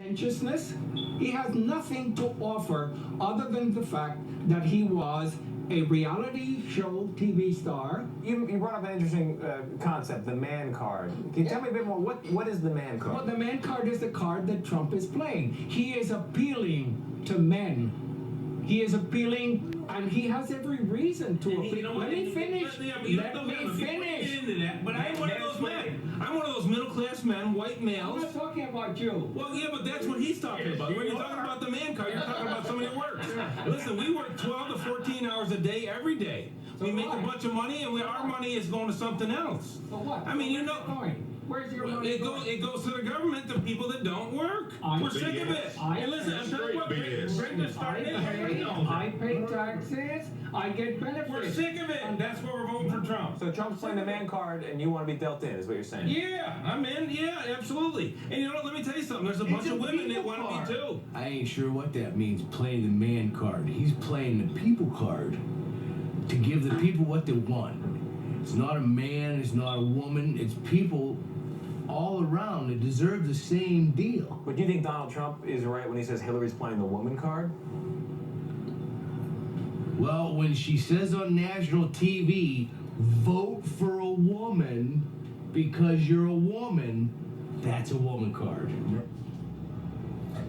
Consciousness, he has nothing to offer other than the fact that he was a reality show TV star. You brought up an interesting concept, the man card. Can you tell me a bit more? What is the man card? Well, the man card is the card that Trump is playing. He is appealing to men. He is appealing, and he has every reason to appeal. You know what? Let me finish. Let me finish. Into that, but I'm one of those men. I'm one of those middle-class men, white males. I'm not talking about you. Well, yeah, but that's what he's talking about. When you're talking about the man card, you're talking about somebody that works. Listen, we work 12 to 14 hours a day, every day. We make a bunch of money, and our money is going to something else. So what? I mean, you know. Where's your money going? It goes to the government, the people that don't work. We're sick of it. And listen, I'm telling you what, Brenda started I pay taxes, I get benefits. We're sick of it, and that's why we're voting for Trump. So Trump's playing the man card, and you want to be dealt in, is what you're saying? Yeah, I'm in. Yeah, absolutely. And you know what? Let me tell you something. There's a bunch of women that want to be too. I ain't sure what that means, playing the man card. He's playing the people card to give the people what they want. It's not a man, it's not a woman, it's people all around that deserve the same deal. But do you think Donald Trump is right when he says Hillary's playing the woman card? Well, when she says on national TV, vote for a woman because you're a woman, that's a woman card.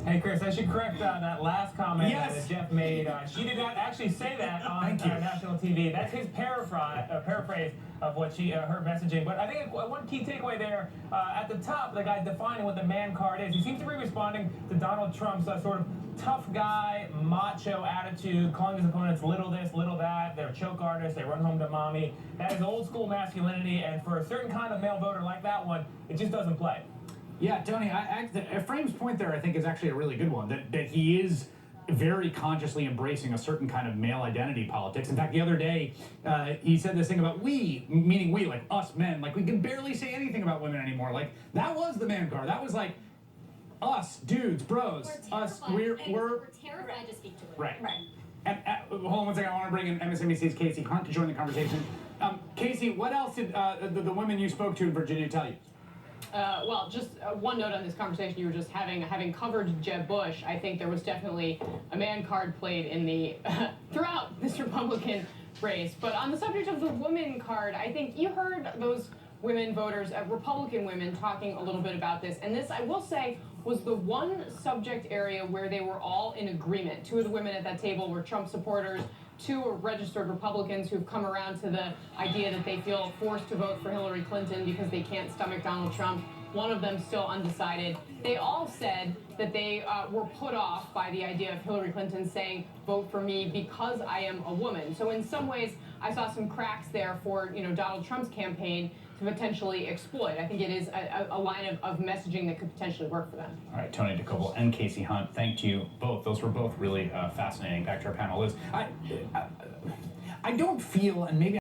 Hey, Chris, I should correct that last comment that Jeff made. She did not actually say that on national TV. That's his paraphrase of what her messaging. But I think one key takeaway there, at the top, the guy defining what the man card is. He seems to be responding to Donald Trump's sort of tough guy, macho attitude, calling his opponents little this, little that. They're choke artists. They run home to mommy. That is old school masculinity, and for a certain kind of male voter like that one, it just doesn't play. Yeah, Tony, Ephraim's point there, I think, is actually a really good one, that he is very consciously embracing a certain kind of male identity politics. In fact, the other day, he said this thing about we, meaning we, like us men, like we can barely say anything about women anymore. Like, that was the man card. That was like us, dudes, bros, we're terrified to speak to women. Right. And, hold on one second, I want to bring in MSNBC's Casey Hunt to join the conversation. Casey, what else did the women you spoke to in Virginia tell you? Well, just one note on this conversation you were just having covered Jeb Bush. I think there was definitely a man card played in the throughout this Republican race. But on the subject of the woman card, I think you heard those women voters, Republican women, talking a little bit about this. And this, I will say, was the one subject area where they were all in agreement. Two of the women at that table were Trump supporters. Two are registered Republicans who've come around to the idea that they feel forced to vote for Hillary Clinton because they can't stomach Donald Trump. One of them still undecided. They all said that they were put off by the idea of Hillary Clinton saying, vote for me because I am a woman. So in some ways, I saw some cracks there for Donald Trump's campaign to potentially exploit. I think it is a line of messaging that could potentially work for them. All right, Tony Dokoupil and Casey Hunt, thank you both. Those were both really fascinating. Back to our panel, Liz. I don't feel, and maybe